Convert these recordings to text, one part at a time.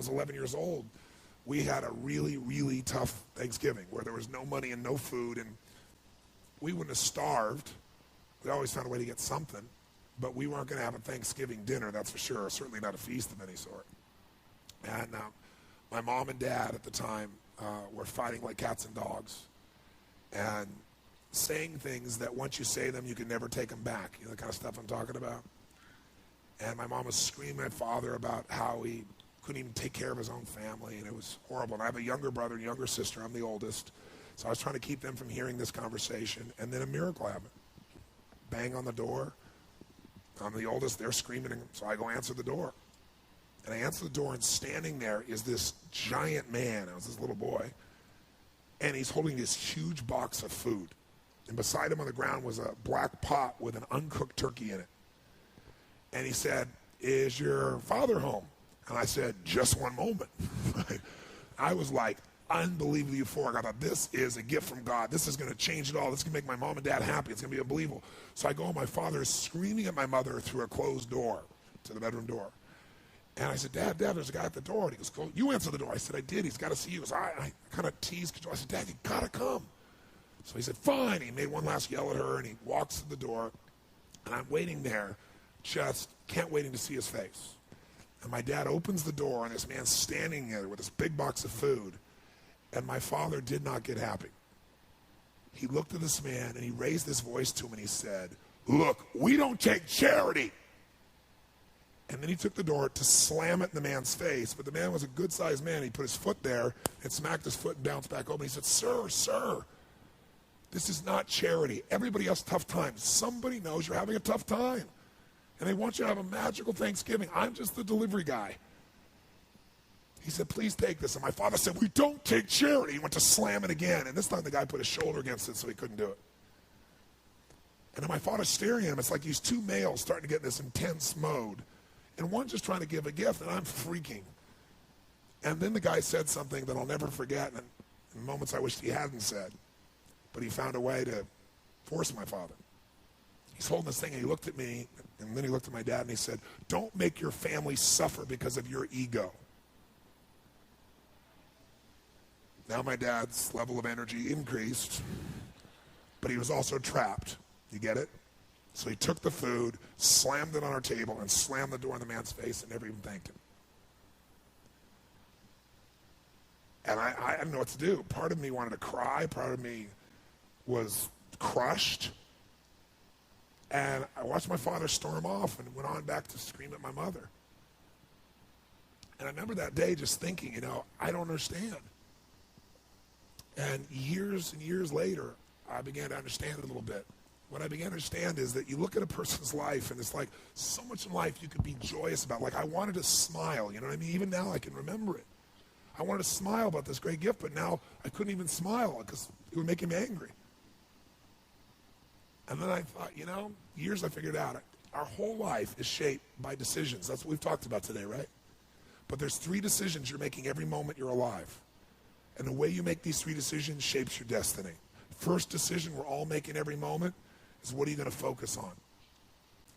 was 11 years old, we had a really, really tough Thanksgiving where there was no money and no food, and we wouldn't have starved. We always found a way to get something, but we weren't going to have a Thanksgiving dinner, that's for sure, certainly not a feast of any sort. And my mom and dad at the time were fighting like cats and dogs and saying things that once you say them, you can never take them back, you know, the kind of stuff I'm talking about. And my mom was screaming at father about how he couldn't even take care of his own family, and it was horrible. And I have a younger brother and younger sister. I'm the oldest. So I was trying to keep them from hearing this conversation, and then a miracle happened. Bang on the door. I'm the oldest. They're screaming, so I go answer the door. And I answer the door, and standing there is this giant man. I was this little boy. And he's holding this huge box of food. And beside him on the ground was a black pot with an uncooked turkey in it. And he said, "Is your father home?" And I said, "Just one moment." I was like unbelievably euphoric. I thought, this is a gift from God. This is going to change it all. This is going to make my mom and dad happy. It's going to be unbelievable. So I go, and my father is screaming at my mother through a closed door to the bedroom door. And I said, Dad, there's a guy at the door. And he goes, "Go, you answer the door." I said, "I did. He's got to see you." So I kind of teased. I said, "Dad, you got to come." So he said, "Fine." He made one last yell at her, and he walks to the door. And I'm waiting there, just can't waiting to see his face. And my dad opens the door, and this man's standing there with this big box of food. And my father did not get happy. He looked at this man, and he raised his voice to him, and he said, "Look, we don't take charity." And then he took the door to slam it in the man's face. But the man was a good-sized man. He put his foot there and smacked his foot and bounced back open. He said, Sir, this is not charity. Everybody has tough times. Somebody knows you're having a tough time. And they want you to have a magical Thanksgiving. I'm just the delivery guy. He said, "Please take this." And my father said, "We don't take charity." He went to slam it again. And this time the guy put his shoulder against it so he couldn't do it. And then my father's staring at him. It's like these two males starting to get in this intense mode. And one's just trying to give a gift, and I'm freaking. And then the guy said something that I'll never forget, and in moments I wished he hadn't said. But he found a way to force my father. He's holding this thing, and he looked at me, and then he looked at my dad, and he said, "Don't make your family suffer because of your ego." Now my dad's level of energy increased, but he was also trapped. You get it? So he took the food, slammed it on our table, and slammed the door in the man's face and never even thanked him. And I didn't know what to do. Part of me wanted to cry. Part of me was crushed. And I watched my father storm off and went on back to scream at my mother. And I remember that day just thinking, I don't understand. And years later, I began to understand it a little bit. What I began to understand is that you look at a person's life, and it's like so much in life you could be joyous about. Like I wanted to smile, you know what I mean? Even now I can remember it. I wanted to smile about this great gift, but now I couldn't even smile because it would make him angry. And then I thought, years I figured out, our whole life is shaped by decisions. That's what we've talked about today, right? But there's 3 decisions you're making every moment you're alive. And the way you make these 3 decisions shapes your destiny. First decision we're all making every moment is, what are you going to focus on?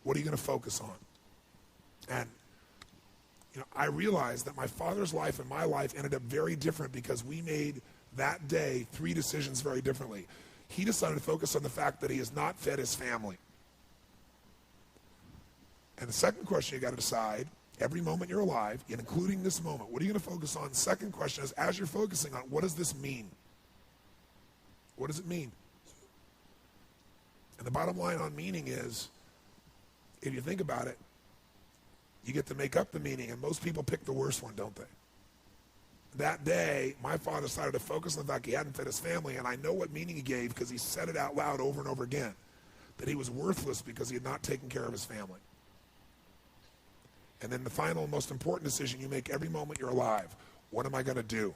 What are you going to focus on? And, I realized that my father's life and my life ended up very different because we made that day 3 decisions very differently. He decided to focus on the fact that he has not fed his family. And the second question you got to decide, every moment you're alive, including this moment, what are you going to focus on? The second question is, as you're focusing on, what does this mean? What does it mean? And the bottom line on meaning is, if you think about it, you get to make up the meaning, and most people pick the worst one, don't they? That day, my father decided to focus on the fact he hadn't fed his family, and I know what meaning he gave because he said it out loud over and over again, that he was worthless because he had not taken care of his family. And then the final, most important decision you make every moment you're alive, what am I going to do?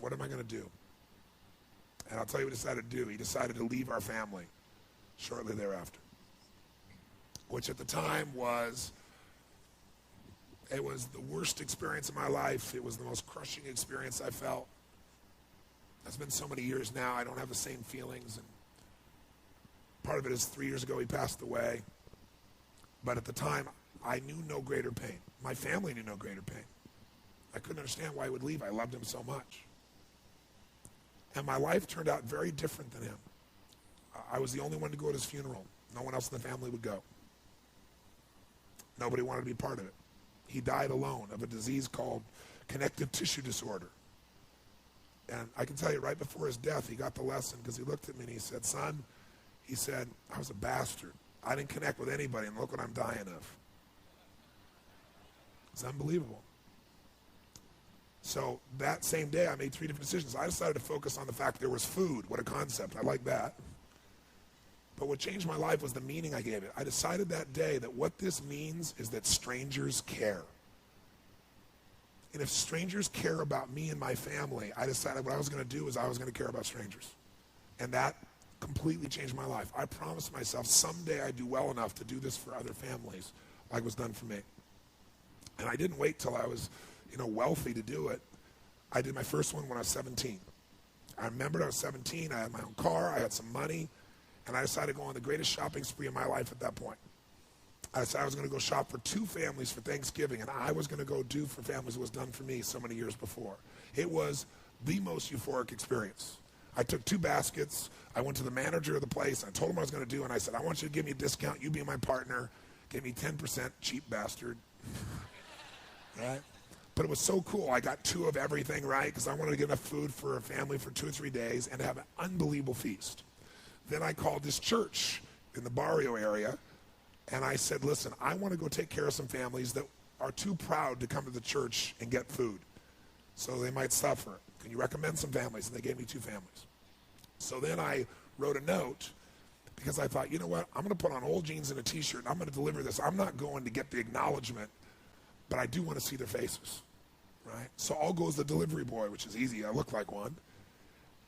What am I going to do? And I'll tell you what he decided to do. He decided to leave our family shortly thereafter, which at the time was the worst experience of my life. It was the most crushing experience I felt. It's been so many years now, I don't have the same feelings. And part of it is 3 years ago he passed away. But at the time, I knew no greater pain. My family knew no greater pain. I couldn't understand why he would leave. I loved him so much. And my life turned out very different than him. I was the only one to go at his funeral. No one else in the family would go. Nobody wanted to be part of it. He died alone of a disease called connective tissue disorder. And I can tell you, right before his death, he got the lesson because he looked at me and he said, son, he said, I was a bastard. I didn't connect with anybody, and look what I'm dying of. It's unbelievable. So that same day, I made 3 different decisions. I decided to focus on the fact there was food. What a concept. I like that. But what changed my life was the meaning I gave it. I decided that day that what this means is that strangers care. And if strangers care about me and my family, I decided what I was going to do is I was going to care about strangers. And that completely changed my life. I promised myself someday I'd do well enough to do this for other families like was done for me. And I didn't wait till I was, wealthy to do it. I did my first one when I was 17. I remembered I was 17, I had my own car, I had some money, and I decided to go on the greatest shopping spree of my life at that point. I decided I was going to go shop for 2 families for Thanksgiving, and I was going to go do for families what was done for me so many years before. It was the most euphoric experience. I took 2 baskets, I went to the manager of the place, I told him what I was going to do, and I said, I want you to give me a discount, you be my partner, give me 10%, cheap bastard. Right? But it was so cool. I got 2 of everything, right? Because I wanted to get enough food for a family for 2 or 3 days and have an unbelievable feast. Then I called this church in the barrio area, and I said, listen, I want to go take care of some families that are too proud to come to the church and get food. So they might suffer. Can you recommend some families? And they gave me 2 families. So then I wrote a note because I thought, you know what? I'm going to put on old jeans and a T-shirt, and I'm going to deliver this. I'm not going to get the acknowledgement, but I do want to see their faces, right? So I'll go as the delivery boy, which is easy. I look like one.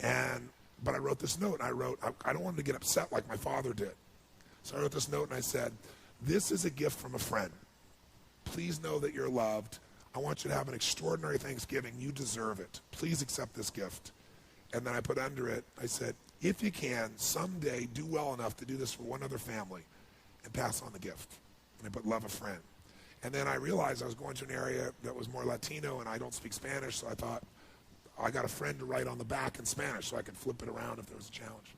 But I wrote this note, and I don't want them to get upset like my father did. So I wrote this note, and I said, this is a gift from a friend. Please know that you're loved. I want you to have an extraordinary Thanksgiving. You deserve it. Please accept this gift. And then I put under it, I said, if you can, someday do well enough to do this for one other family and pass on the gift. And I put love a friend. And then I realized I was going to an area that was more Latino, and I don't speak Spanish, so I thought, I got a friend to write on the back in Spanish so I could flip it around if there was a challenge.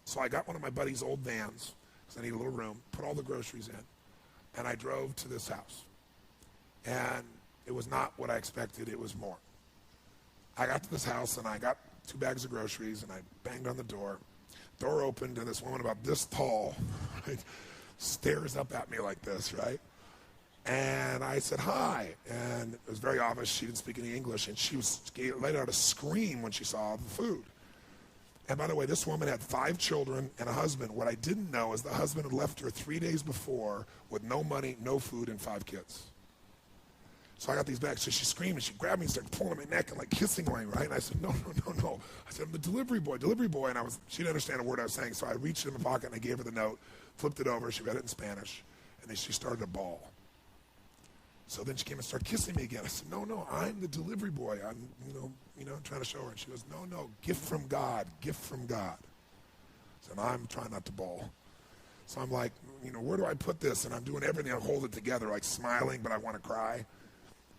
So I got one of my buddy's old vans, because I need a little room, put all the groceries in, and I drove to this house. And it was not what I expected, it was more. I got to this house, and I got 2 bags of groceries, and I banged on the door. Door opened, and this woman about this tall, right, stares up at me like this, right? And I said, hi. And it was very obvious she didn't speak any English, and she let out a scream when she saw the food. And by the way, this woman had 5 children and a husband. What I didn't know is the husband had left her 3 days before with no money, no food, and 5 kids. So I got these bags. So she screamed, and she grabbed me and started pulling my neck and like kissing me, right? And I said, no. I said, I'm the delivery boy. And she didn't understand a word I was saying. So I reached in my pocket, and I gave her the note, flipped it over. She read it in Spanish, and then she started to bawl. So then she came and started kissing me again. I said, no, I'm the delivery boy. I'm, trying to show her. And she goes, no, gift from God. I said, I'm trying not to bawl. So I'm like, where do I put this? And I'm doing everything. I hold it together, like smiling, but I want to cry.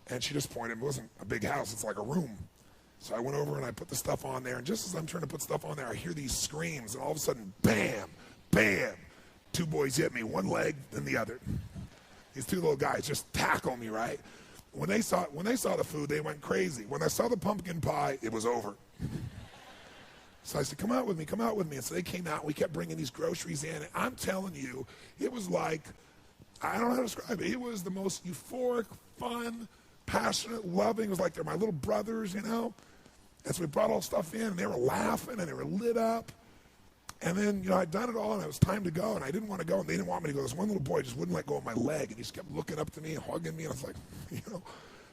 And she just pointed. It wasn't a big house. It's like a room. So I went over and I put the stuff on there. And just as I'm trying to put stuff on there, I hear these screams. And all of a sudden, bam, bam. 2 boys hit me, one leg, then the other. These 2 little guys just tackle me, right? When they saw the food, they went crazy. When I saw the pumpkin pie, it was over. So I said, come out with me. And so they came out, and we kept bringing these groceries in. And I'm telling you, it was like, I don't know how to describe it. It was the most euphoric, fun, passionate, loving. It was like they're my little brothers, And so we brought all the stuff in, and they were laughing, and they were lit up. And then, I'd done it all, and it was time to go, and I didn't want to go, and they didn't want me to go. This one little boy just wouldn't let go of my leg, and he just kept looking up to me and hugging me, and I was like,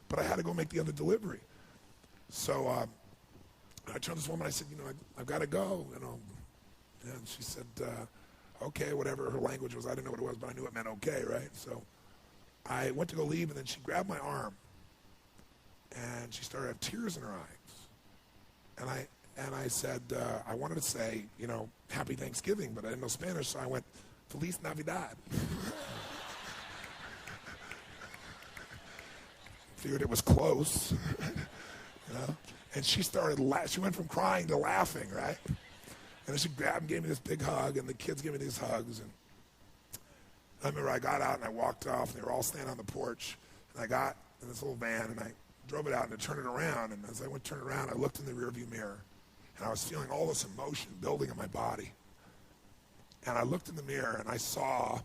but I had to go make the other delivery. So I turned to this woman, I said, I've got to go, And she said, okay, whatever her language was. I didn't know what it was, but I knew it meant okay, right? So I went to go leave, and then she grabbed my arm, and she started to have tears in her eyes. And I said, I wanted to say, Happy Thanksgiving, but I didn't know Spanish, so I went, Feliz Navidad. Figured it was close. You know? And she started she went from crying to laughing, right? And then she grabbed and gave me this big hug, and the kids gave me these hugs. And I remember I got out and I walked off, and they were all standing on the porch. And I got in this little van, and I drove it out and I turned it around. And as I went to turn it around, I looked in the rearview mirror, and I was feeling all this emotion building in my body. And I looked in the mirror, and I saw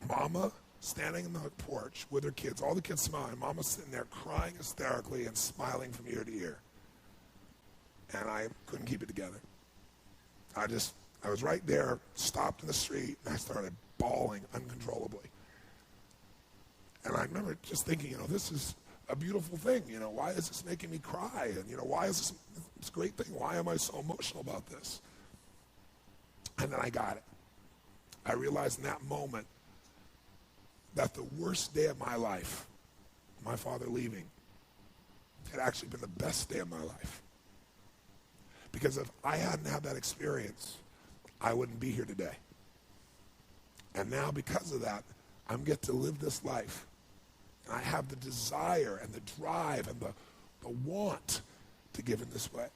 Mama standing in the porch with her kids, all the kids smiling. Mama sitting there crying hysterically and smiling from ear to ear. And I couldn't keep it together. I was right there, stopped in the street, and I started bawling uncontrollably. And I remember just thinking, this is a beautiful thing. Why is this making me cry? And, why is this great thing? Why am I so emotional about this? And then I got it. I realized in that moment that the worst day of my life, my father leaving, had actually been the best day of my life. Because if I hadn't had that experience, I wouldn't be here today. And now because of that, I get to live this life. And I have the desire and the drive and the want to give in this way.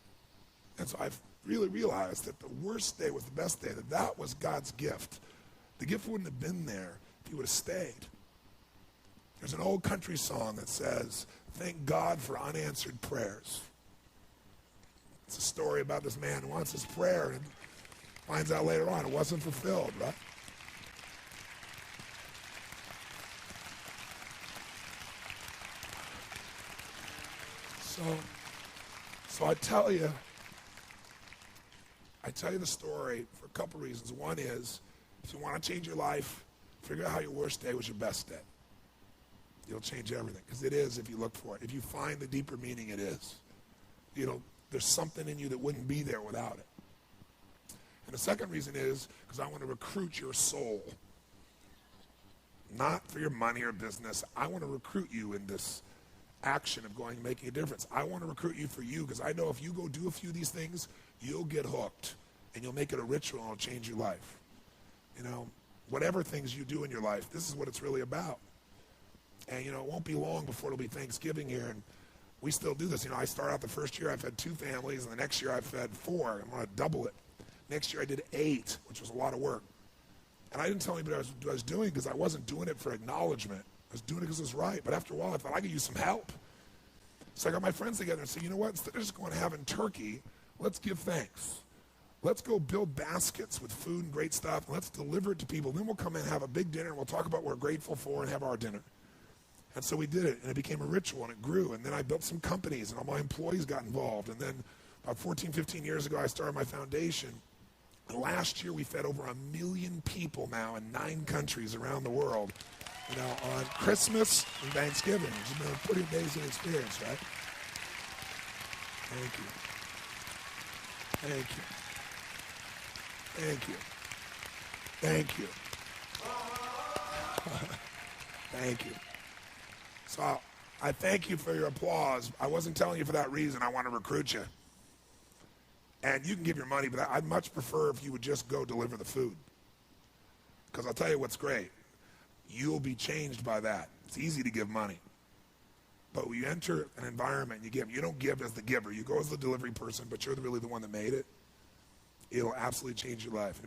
And so I've really realized that the worst day was the best day, that was God's gift. The gift wouldn't have been there if he would have stayed. There's an old country song that says, "Thank God for unanswered prayers." It's a story about this man who wants his prayer and finds out later on it wasn't fulfilled, right? So I tell you the story for a couple reasons. One is, if you want to change your life, figure out how your worst day was your best day. You'll change everything, because it is if you look for it. If you find the deeper meaning, it is. There's something in you that wouldn't be there without it. And the second reason is because I want to recruit your soul. Not for your money or business. I want to recruit you in this action of going and making a difference. I want to recruit you for you, because I know if you go do a few of these things, you'll get hooked, and you'll make it a ritual, and it'll change your life. Whatever things you do in your life, this is what it's really about. And, it won't be long before it'll be Thanksgiving here, and we still do this. I started out the first year, I fed 2 families, and the next year I fed 4. I'm going to double it. Next year I did 8, which was a lot of work. And I didn't tell anybody what I was doing, because I wasn't doing it for acknowledgement. I was doing it because it was right. But after a while, I thought I could use some help. So I got my friends together and said, you know what? Instead of just going and having turkey, let's give thanks. Let's go build baskets with food and great stuff, and let's deliver it to people. Then we'll come in and have a big dinner, and we'll talk about what we're grateful for and have our dinner. And so we did it, and it became a ritual, and it grew. And then I built some companies, and all my employees got involved. And then about 14, 15 years ago, I started my foundation. And last year, we fed over 1 million people now in 9 countries around the world, on Christmas and Thanksgiving. It's been a pretty amazing experience, right? Thank you. Thank you. Thank you. Thank you. Thank you. So I thank you for your applause. I wasn't telling you for that reason. I want to recruit you. And you can give your money, but I'd much prefer if you would just go deliver the food. Because I'll tell you what's great. You'll be changed by that. It's easy to give money. But when you enter an environment and you give, you don't give as the giver. You go as the delivery person, but you're really the one that made it. It'll absolutely change your life.